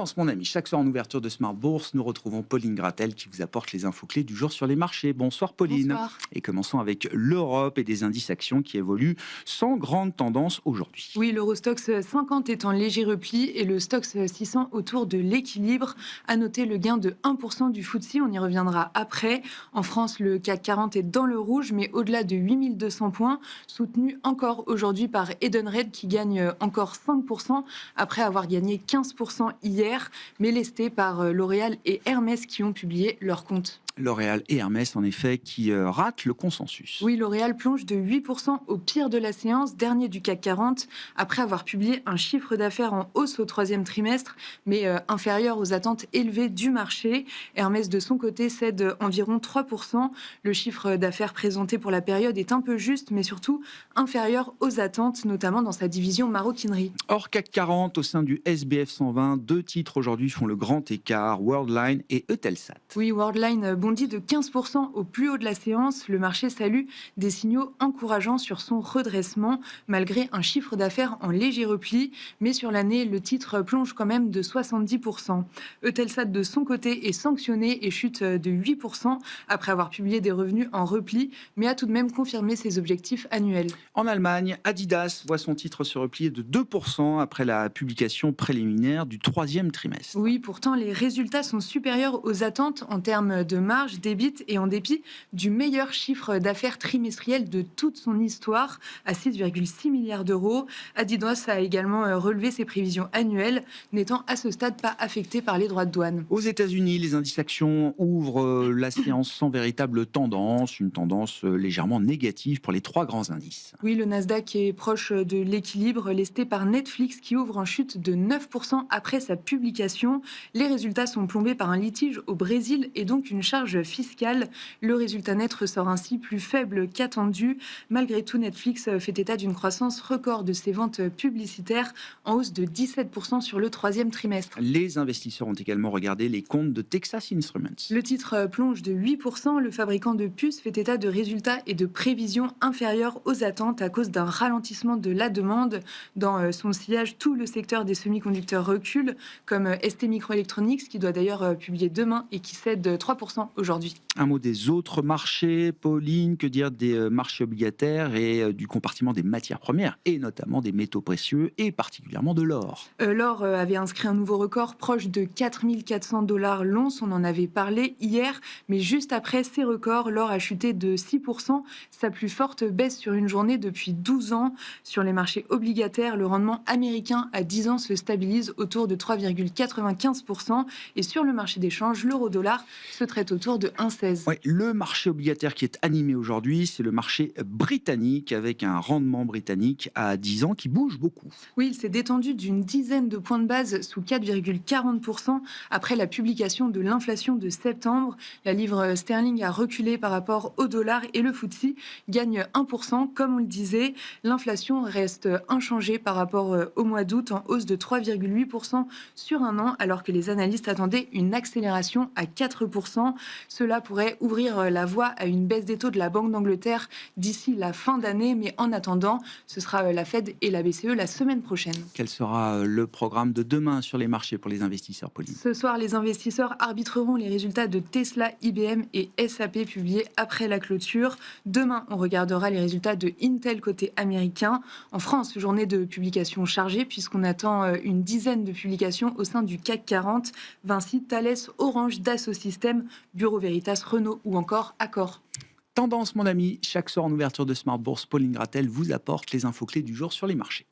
Tendance, mon ami. Chaque soir en ouverture de Smart Bourse, nous retrouvons Pauline Gratel qui vous apporte les infos clés du jour sur les marchés. Bonsoir Pauline. Bonsoir. Et commençons avec l'Europe et des indices actions qui évoluent sans grande tendance aujourd'hui. Oui, l'Eurostoxx 50 est en léger repli et le Stoxx 600 autour de l'équilibre. À noter le gain de 1% du FTSE, on y reviendra après. En France, le CAC 40 est dans le rouge, mais au-delà de 8200 points, soutenu encore aujourd'hui par Edenred qui gagne encore 5% après avoir gagné 15% hier, mais lesté par L'Oréal et Hermès qui ont publié leurs comptes. L'Oréal et Hermès, en effet, qui ratent le consensus. Oui, L'Oréal plonge de 8% au pire de la séance, dernier du CAC 40, après avoir publié un chiffre d'affaires en hausse au troisième trimestre, mais inférieur aux attentes élevées du marché. Hermès, de son côté, cède environ 3%. Le chiffre d'affaires présenté pour la période est un peu juste, mais surtout inférieur aux attentes, notamment dans sa division maroquinerie. Hors CAC 40, au sein du SBF 120, deux titres aujourd'hui font le grand écart, Worldline et Eutelsat. Oui, Worldline bondit de 15% au plus haut de la séance. Le marché salue des signaux encourageants sur son redressement, malgré un chiffre d'affaires en léger repli. Mais sur l'année, le titre plonge quand même de 70%. Eutelsat, de son côté, est sanctionné et chute de 8% après avoir publié des revenus en repli, mais a tout de même confirmé ses objectifs annuels. En Allemagne, Adidas voit son titre se replier de 2% après la publication préliminaire du troisième trimestre. Oui, pourtant, les résultats sont supérieurs aux attentes en termes de marge, d'EBIT et en dépit du meilleur chiffre d'affaires trimestriel de toute son histoire, à 6,6 milliards d'euros. Adidas a également relevé ses prévisions annuelles, n'étant à ce stade pas affecté par les droits de douane. Aux États-Unis, les indices actions ouvrent la séance sans véritable tendance, une tendance légèrement négative pour les trois grands indices. Oui, le Nasdaq est proche de l'équilibre, lesté par Netflix qui ouvre en chute de 9% après sa publication. Les résultats sont plombés par un litige au Brésil et donc une charge fiscale. Le résultat net ressort ainsi plus faible qu'attendu. Malgré tout, Netflix fait état d'une croissance record de ses ventes publicitaires en hausse de 17% sur le troisième trimestre. Les investisseurs ont également regardé les comptes de Texas Instruments. Le titre plonge de 8%. Le fabricant de puces fait état de résultats et de prévisions inférieures aux attentes à cause d'un ralentissement de la demande. Dans son sillage, tout le secteur des semi-conducteurs recule, comme ST Microelectronics, qui doit d'ailleurs publier demain et qui cède 3% aujourd'hui. Un mot des autres marchés, Pauline, que dire des marchés obligataires et du compartiment des matières premières, et notamment des métaux précieux, et particulièrement de l'or. L'or avait inscrit un nouveau record proche de 4 400 $ l'once, on en avait parlé hier, mais juste après ces records, l'or a chuté de 6%, sa plus forte baisse sur une journée depuis 12 ans. Sur les marchés obligataires, le rendement américain à 10 ans se stabilise autour de 3,95%, et sur le marché d'échange, l'euro-dollar se traite autour de 1,16. Ouais, le marché obligataire qui est animé aujourd'hui, c'est le marché britannique, avec un rendement britannique à 10 ans qui bouge beaucoup. Oui, il s'est détendu d'une dizaine de points de base sous 4,40% après la publication de l'inflation de septembre. La livre sterling a reculé par rapport au dollar et le FTSE gagne 1%. Comme on le disait, l'inflation reste inchangée par rapport au mois d'août, en hausse de 3,8% sur un an, alors que les analystes attendaient une accélération à 4%. Cela pourrait ouvrir la voie à une baisse des taux de la Banque d'Angleterre d'ici la fin d'année, mais en attendant, ce sera la Fed et la BCE la semaine prochaine. Quel sera le programme de demain sur les marchés pour les investisseurs, Pauline? Ce soir, les investisseurs arbitreront les résultats de Tesla, IBM et SAP publiés après la clôture. Demain, on regardera les résultats de Intel côté américain. En France, journée de publication chargée puisqu'on attend une dizaine de publications au sein du CAC 40. Vinci, Thales, Orange, Dassault Systèmes, Bureau Veritas, Renault ou encore Accor. Tendance, mon ami, chaque soir en ouverture de Smart Bourse, Pauline Gratel vous apporte les infos clés du jour sur les marchés.